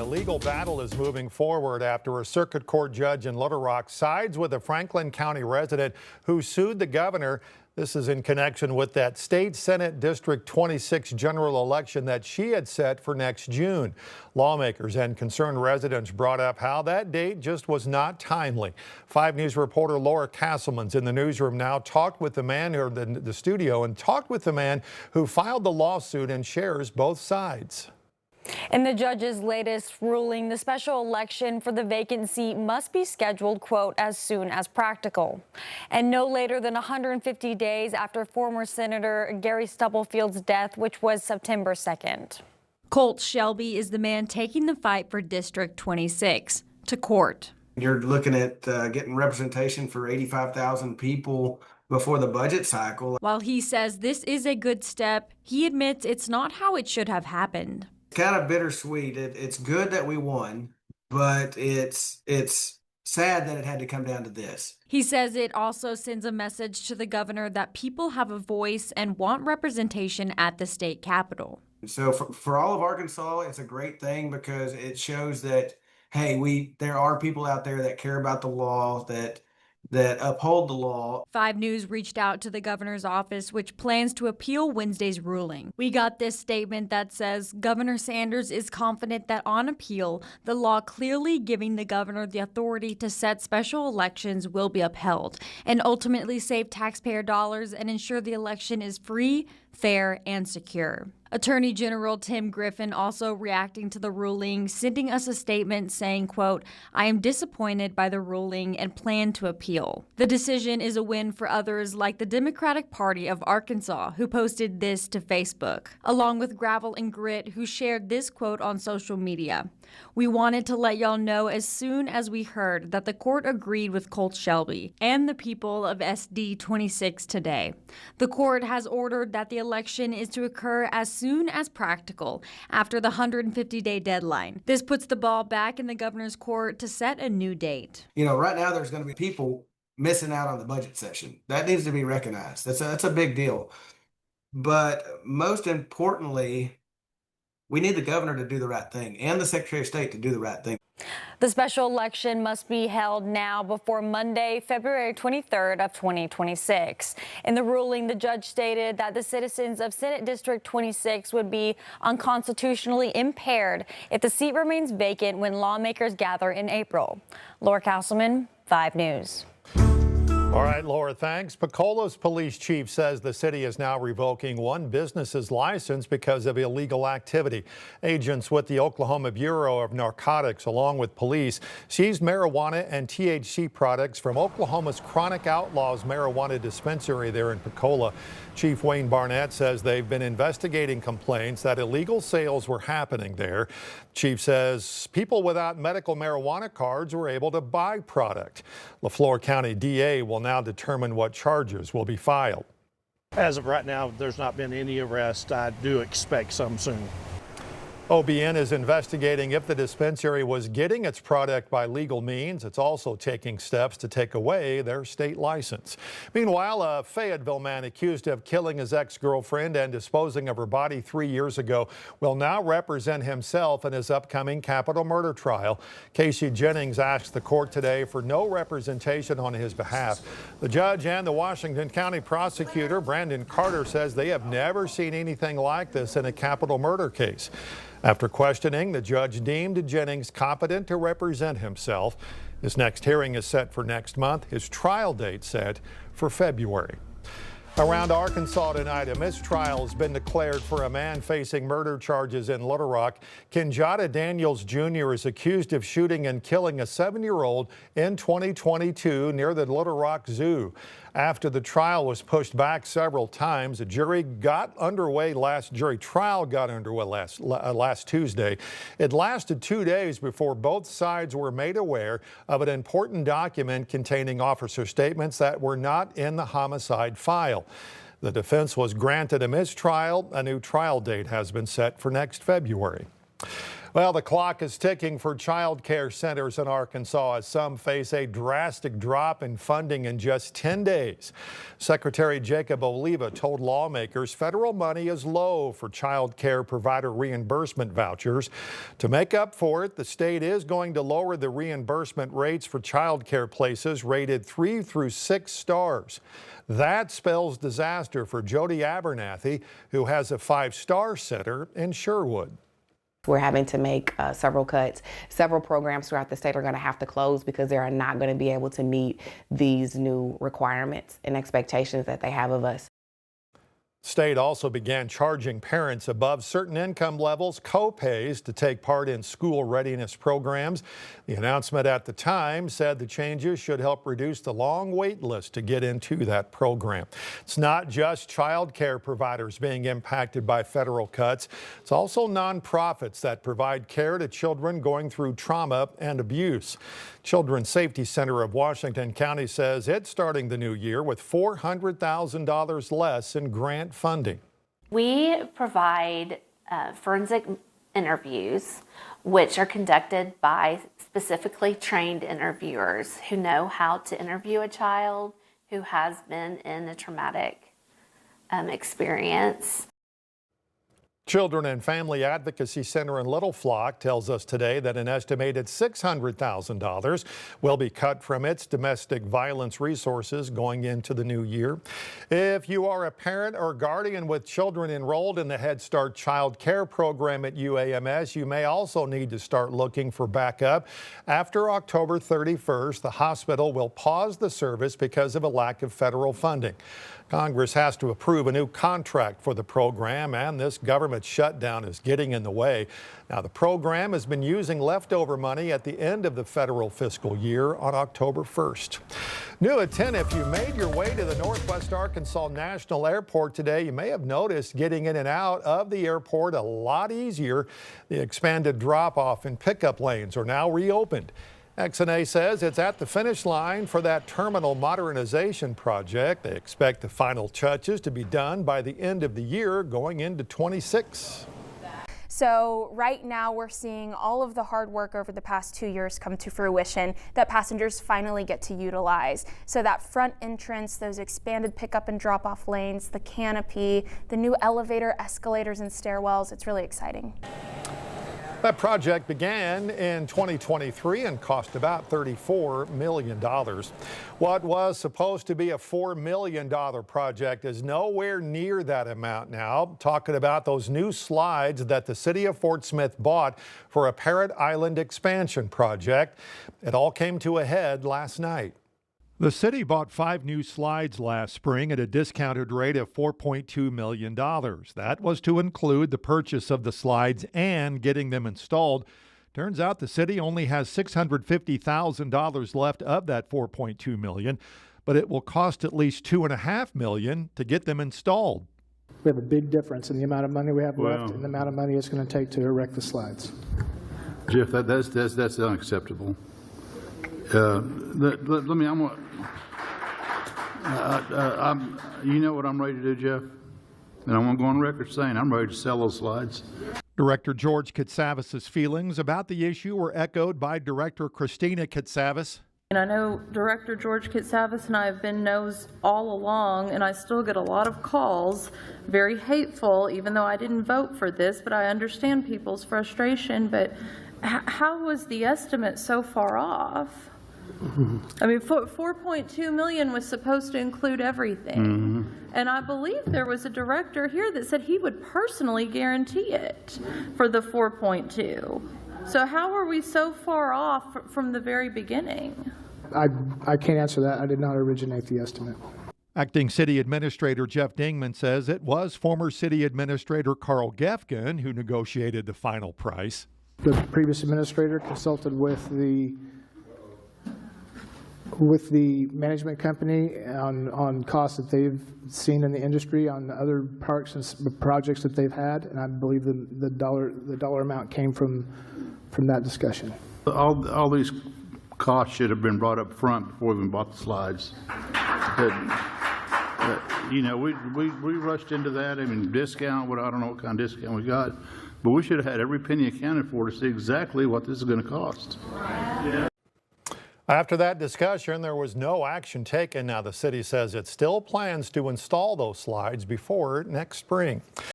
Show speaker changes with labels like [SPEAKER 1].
[SPEAKER 1] legal battle is moving forward after a circuit court judge in Little Rock sides with a Franklin County resident who sued the governor. This is in connection with that state Senate District 26 general election that she had set for next June. Lawmakers and concerned residents brought up how that date just was not timely. 5 News reporter Laura Castleman's in the newsroom now, talked with the man who the studio and talked with the man who filed the lawsuit and shares both sides.
[SPEAKER 2] In the judge's latest ruling, the special election for the vacant seat must be scheduled, quote, as soon as practical, and no later than 150 days after former Senator Gary Stubblefield's death, which was September 2nd.
[SPEAKER 3] Colt Shelby is the man taking the fight for District 26 to court.
[SPEAKER 4] You're looking at getting representation for 85,000 people before the budget cycle.
[SPEAKER 3] While he says this is a good step, he admits it's not how it should have happened.
[SPEAKER 4] It's kind of bittersweet. It's good that we won, but it's sad that it had to come down to this.
[SPEAKER 3] He says it also sends a message to the governor that people have a voice and want representation at the state capitol.
[SPEAKER 4] So for all of Arkansas, it's a great thing because it shows that, hey, there are people out there that care about the law, that uphold the law.
[SPEAKER 3] 5 News reached out to the governor's office, which plans to appeal Wednesday's ruling. We got this statement that says Governor Sanders is confident that on appeal, the law clearly giving the governor the authority to set special elections will be upheld and ultimately save taxpayer dollars and ensure the election is free, fair, and secure. Attorney General Tim Griffin also reacting to the ruling, sending us a statement saying, quote, I am disappointed by the ruling and plan to appeal. The decision is a win for others like the Democratic Party of Arkansas, who posted this to Facebook, along with Gravel and Grit, who shared this quote on social media. We wanted to let y'all know as soon as we heard that the court agreed with Colt Shelby and the people of SD 26 today. The court has ordered that the election is to occur as soon as practical after the 150-day deadline. This puts the ball back in the governor's court to set a new date.
[SPEAKER 4] You know, right now there's going to be people missing out on the budget session. That needs to be recognized. That's a big deal. But most importantly, we need the governor to do the right thing and the Secretary of State to do the right thing.
[SPEAKER 2] The special election must be held now before Monday, February 23rd of 2026. In the ruling, the judge stated that the citizens of Senate District 26 would be unconstitutionally impaired if the seat remains vacant when lawmakers gather in April. Laura Castleman, 5 News.
[SPEAKER 1] All right, Laura, thanks. Pecola's police chief says the city is now revoking one business's license because of illegal activity. Agents with the Oklahoma Bureau of Narcotics, along with police, seized marijuana and THC products from Oklahoma's Chronic Outlaws marijuana dispensary there in Pecola. Chief Wayne Barnett says they've been investigating complaints that illegal sales were happening there. Chief says people without medical marijuana cards were able to buy product. LaFleur County DA will now determine what charges will be filed.
[SPEAKER 5] As of right now, there's not been any arrest. I do expect some soon.
[SPEAKER 1] OBN is investigating if the dispensary was getting its product by legal means. It's also taking steps to take away their state license. Meanwhile, a Fayetteville man accused of killing his ex-girlfriend and disposing of her body 3 years ago will now represent himself in his upcoming capital murder trial. Casey Jennings asked the court today for no representation on his behalf. The judge and the Washington County prosecutor, Brandon Carter, says they have never seen anything like this in a capital murder case. After questioning, the judge deemed Jennings competent to represent himself. His next hearing is set for next month. His trial date set for February. Around Arkansas tonight, a mistrial has been declared for a man facing murder charges in Little Rock. Kenyatta Daniels Jr. is accused of shooting and killing a 7-year-old in 2022 near the Little Rock Zoo. After the trial was pushed back several times, a jury trial got underway last Tuesday. It lasted 2 days before both sides were made aware of an important document containing officer statements that were not in the homicide file. The defense was granted a mistrial. A new trial date has been set for next February. Well, the clock is ticking for child care centers in Arkansas as some face a drastic drop in funding in just 10 days. Secretary Jacob Oliva told lawmakers federal money is low for child care provider reimbursement vouchers. To make up for it, the state is going to lower the reimbursement rates for child care places rated 3 through 6 stars. That spells disaster for Jody Abernathy, who has a 5-star center in Sherwood.
[SPEAKER 6] We're having to make several cuts. Several programs throughout the state are going to have to close because they are not going to be able to meet these new requirements and expectations that they have of us.
[SPEAKER 1] State also began charging parents above certain income levels co-pays to take part in school readiness programs. The announcement at the time said the changes should help reduce the long wait list to get into that program. It's not just child care providers being impacted by federal cuts. It's also nonprofits that provide care to children going through trauma and abuse. Children's Safety Center of Washington County says it's starting the new year with $400,000 less in grant funding.
[SPEAKER 7] We provide forensic interviews, which are conducted by specifically trained interviewers who know how to interview a child who has been in a traumatic experience.
[SPEAKER 1] Children and Family Advocacy Center in Little Flock tells us today that an estimated $600,000 will be cut from its domestic violence resources going into the new year. If you are a parent or guardian with children enrolled in the Head Start Child Care Program at UAMS, you may also need to start looking for backup. After October 31st, the hospital will pause the service because of a lack of federal funding. Congress has to approve a new contract for the program, and this government shutdown is getting in the way. Now, the program has been using leftover money at the end of the federal fiscal year on October 1st. New at 10, if you made your way to the Northwest Arkansas National Airport today, you may have noticed getting in and out of the airport a lot easier. The expanded drop-off and pickup lanes are now reopened. XNA says it's at the finish line for that terminal modernization project. They expect the final touches to be done by the end of the year going into 26.
[SPEAKER 8] So right now we're seeing all of the hard work over the past 2 years come to fruition that passengers finally get to utilize. So that front entrance, those expanded pickup and drop off lanes, the canopy, the new elevator, escalators and stairwells, it's really exciting.
[SPEAKER 1] That project began in 2023 and cost about $34 million. What was supposed to be a $4 million project is nowhere near that amount now. Talking about those new slides that the city of Fort Smith bought for a Parrot Island expansion project. It all came to a head last night. The city bought 5 new slides last spring at a discounted rate of $4.2 million. That was to include the purchase of the slides and getting them installed. Turns out the city only has $650,000 left of that $4.2 million, but it will cost at least $2.5 million to get them installed.
[SPEAKER 9] We have a big difference in the amount of money we have left and the amount of money it's going to take to erect the slides.
[SPEAKER 10] Jeff, that's unacceptable. You know what I'm ready to do, Jeff? And I want to go on record saying I'm ready to sell those slides.
[SPEAKER 1] Director George Katsavas' feelings about the issue were echoed by Director Christina Katsavas.
[SPEAKER 11] And I know Director George Katsavas and I have been no's all along, and I still get a lot of calls, very hateful, even though I didn't vote for this, but I understand people's frustration. But how was the estimate so far off? I mean, 4.2 million was supposed to include everything. And I believe there was a director here that said he would personally guarantee it for the 4.2. So how are we so far off from the very beginning?
[SPEAKER 9] I can't answer that. I did not originate the estimate.
[SPEAKER 1] Acting City Administrator Jeff Dingman says it was former City Administrator Carl Gefkin who negotiated the final price.
[SPEAKER 9] The previous administrator consulted with the management company on costs that they've seen in the industry on other parks and projects that they've had, and I believe the dollar amount came from that discussion.
[SPEAKER 10] All these costs should have been brought up front before we even bought the slides. You know, we rushed into that. I mean, discount, I don't know what kind of discount we got, but we should have had every penny accounted for to see exactly what this is going to cost.
[SPEAKER 1] After that discussion, there was no action taken. Now the city says it still plans to install those slides before next spring.